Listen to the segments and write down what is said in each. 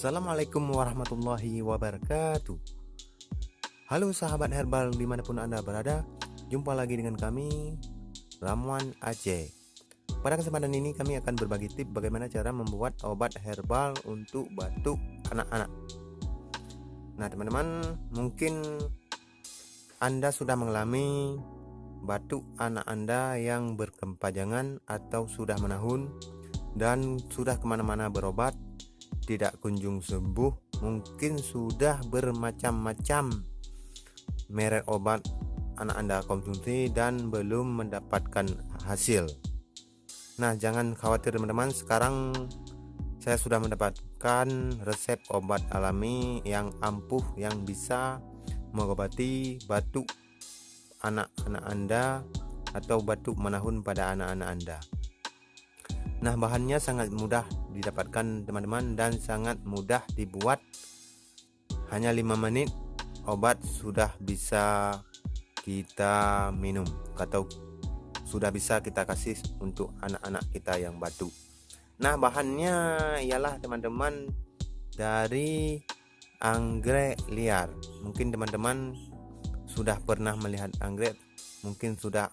Assalamualaikum warahmatullahi wabarakatuh. Halo sahabat herbal dimanapun Anda berada, jumpa lagi dengan kami, Ramuan Aceh. Pada kesempatan ini kami akan berbagi tips bagaimana cara membuat obat herbal untuk batuk anak-anak. Nah teman-teman, mungkin Anda sudah mengalami batuk anak Anda yang berkepanjangan atau sudah menahun dan sudah kemana-mana berobat, tidak kunjung sembuh. Mungkin sudah bermacam-macam merek obat anak Anda konsumsi dan belum mendapatkan hasil. Nah jangan khawatir teman-teman, sekarang saya sudah mendapatkan resep obat alami yang ampuh yang bisa mengobati batuk anak-anak Anda atau batuk menahun pada anak-anak Anda. Nah bahannya sangat mudah didapatkan teman-teman dan sangat mudah dibuat. Hanya 5 menit obat sudah bisa kita minum atau sudah bisa kita kasih untuk anak-anak kita yang batuk. Nah bahannya ialah teman-teman dari anggrek liar. Mungkin teman-teman sudah pernah melihat anggrek, mungkin sudah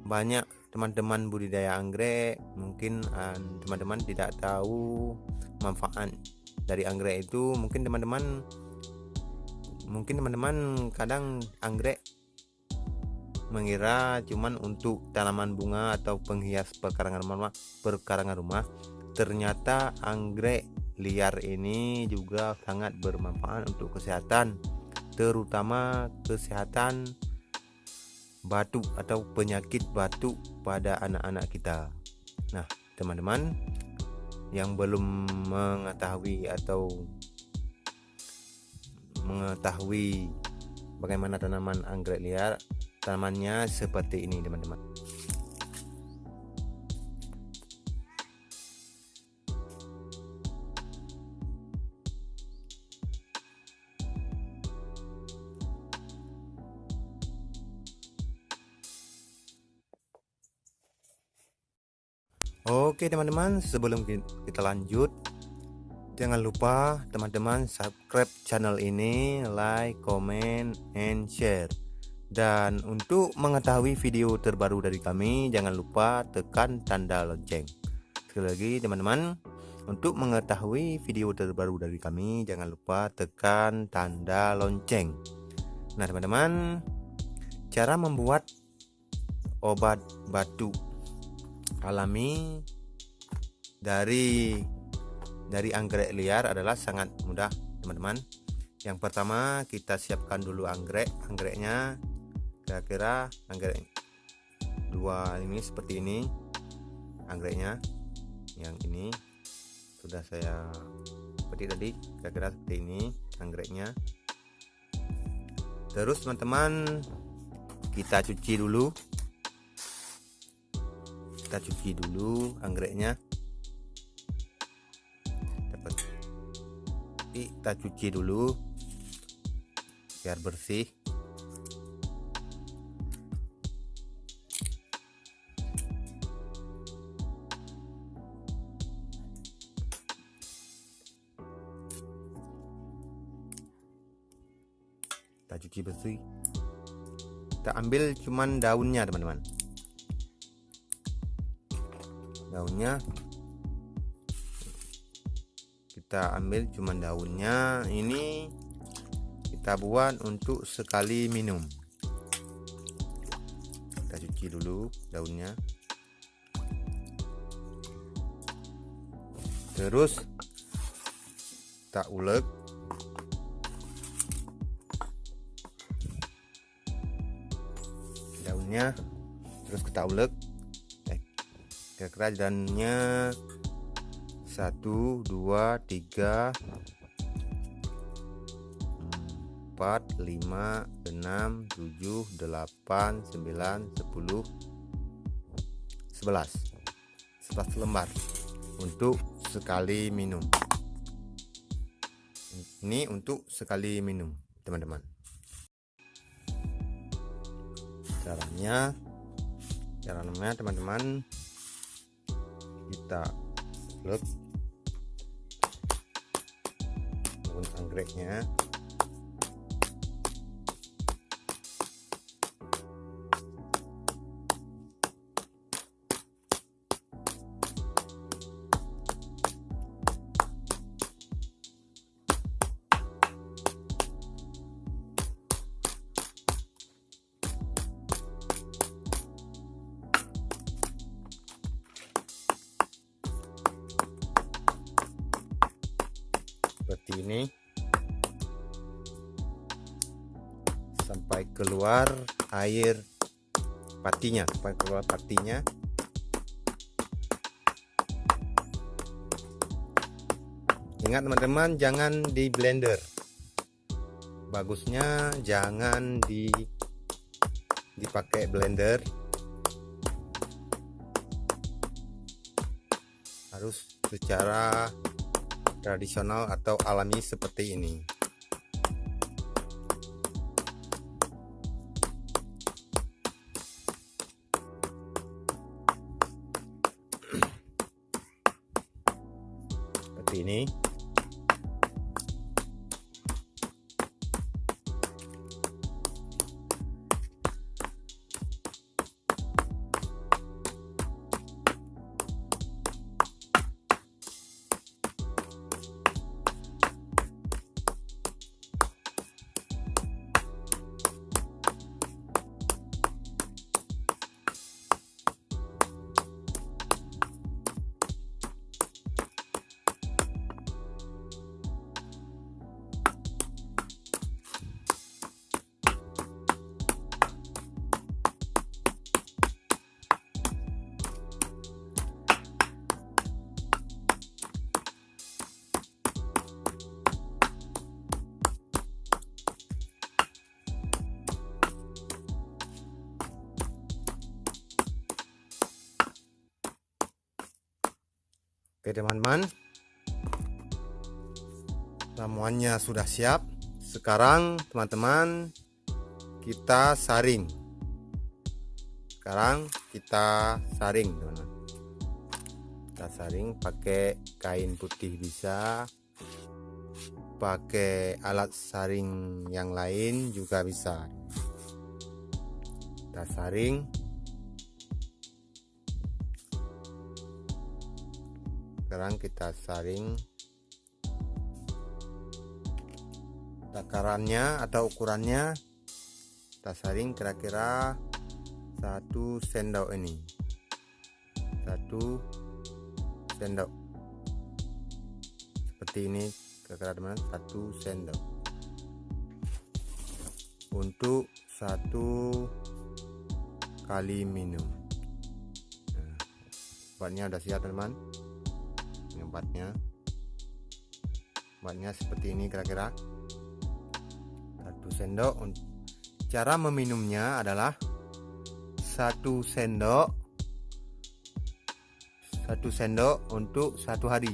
banyak teman-teman budidaya anggrek. Mungkin teman-teman tidak tahu manfaat dari anggrek itu. Mungkin teman-teman kadang anggrek mengira cuman untuk tanaman bunga atau penghias perkarangan rumah. Ternyata anggrek liar ini juga sangat bermanfaat untuk kesehatan, terutama kesehatan batuk atau penyakit batuk pada anak-anak kita. Nah teman-teman yang belum mengetahui bagaimana tanaman anggrek liar, tanamannya seperti ini teman-teman. Oke teman-teman, sebelum kita lanjut, jangan lupa teman-teman subscribe channel ini, like, comment, and share. Dan untuk mengetahui video terbaru dari kami, jangan lupa tekan tanda lonceng. Sekali lagi teman-teman, untuk mengetahui video terbaru dari kami, jangan lupa tekan tanda lonceng. Nah teman-teman, cara membuat obat batuk alami dari anggrek liar adalah sangat mudah teman-teman. Yang pertama kita siapkan dulu anggreknya, kira-kira anggrek 2 ini seperti ini anggreknya. Yang ini sudah saya petik tadi, kira-kira seperti ini anggreknya. Terus teman-teman kita cuci dulu anggreknya. Kita cuci dulu biar bersih. Kita cuci bersih. Kita ambil cuman daunnya teman-teman. Daunnya kita ambil cuman daunnya. Ini kita buat untuk sekali minum. Kita cuci dulu daunnya, terus kita ulek. Daunnya terus kita ulek, kira-kira jalannya 1, 2, 3, 4, 5, 6, 7, 8, 9, 10, 11, 11 lembar untuk sekali minum. Ini untuk sekali minum teman-teman. Caranya teman-teman, kita ulek daun anggreknya. Seperti ini sampai keluar air patinya, Ingat teman-teman, jangan di blender, bagusnya jangan dipakai blender, harus secara tradisional atau alami seperti ini. Seperti ini. Oke teman-teman, ramuannya sudah siap. Sekarang teman-teman kita saring. Teman-teman. Kita saring pakai kain putih bisa, pakai alat saring yang lain juga bisa. Kita saring. Sekarang kita saring. Takarannya atau ukurannya kita saring kira-kira 1 sendok ini. 1 sendok. Seperti ini kira-kira teman, 1 sendok. Untuk 1 kali minum. Nah, obatnya udah siap teman. Obatnya seperti ini kira-kira 1 sendok. Cara meminumnya adalah 1 sendok untuk 1 hari.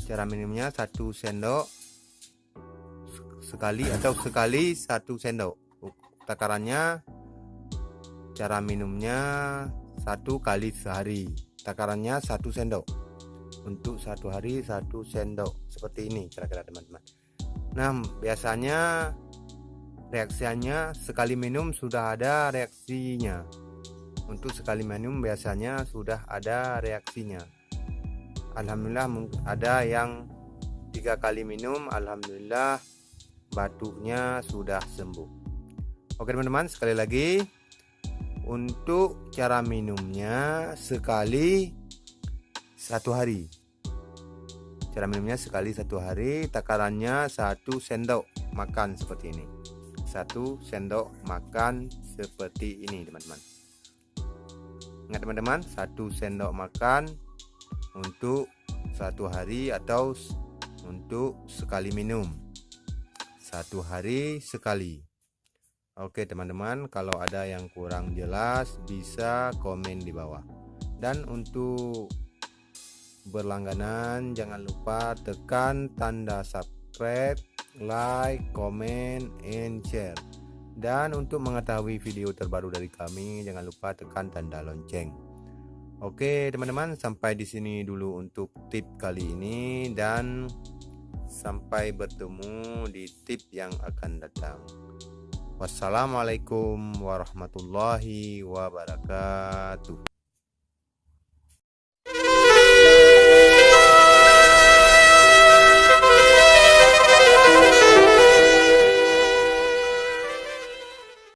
Cara minumnya 1 sendok sekali atau sekali 1 sendok. Takarannya, cara minumnya 1 kali sehari. Takarannya 1 sendok. Untuk 1 hari 1 sendok. Seperti ini kira-kira teman-teman. Nah, biasanya reaksinya sekali minum sudah ada reaksinya. Untuk sekali minum biasanya sudah ada reaksinya. Alhamdulillah ada yang 3 kali minum, alhamdulillah batuknya sudah sembuh. Oke teman-teman, sekali lagi untuk cara minumnya sekali 1 hari. Cara minumnya sekali 1 hari, takarannya 1 sendok makan seperti ini. 1 sendok makan seperti ini teman-teman. Ingat teman-teman, 1 sendok makan untuk 1 hari atau untuk sekali minum. 1 hari sekali. Oke teman-teman, kalau ada yang kurang jelas bisa komen di bawah. Dan untuk berlangganan jangan lupa tekan tanda subscribe, like, comment, and share. Dan untuk mengetahui video terbaru dari kami jangan lupa tekan tanda lonceng. Oke teman-teman, sampai di sini dulu untuk tip kali ini, dan Sampai bertemu di tip yang akan datang. Wassalamualaikum warahmatullahi wabarakatuh.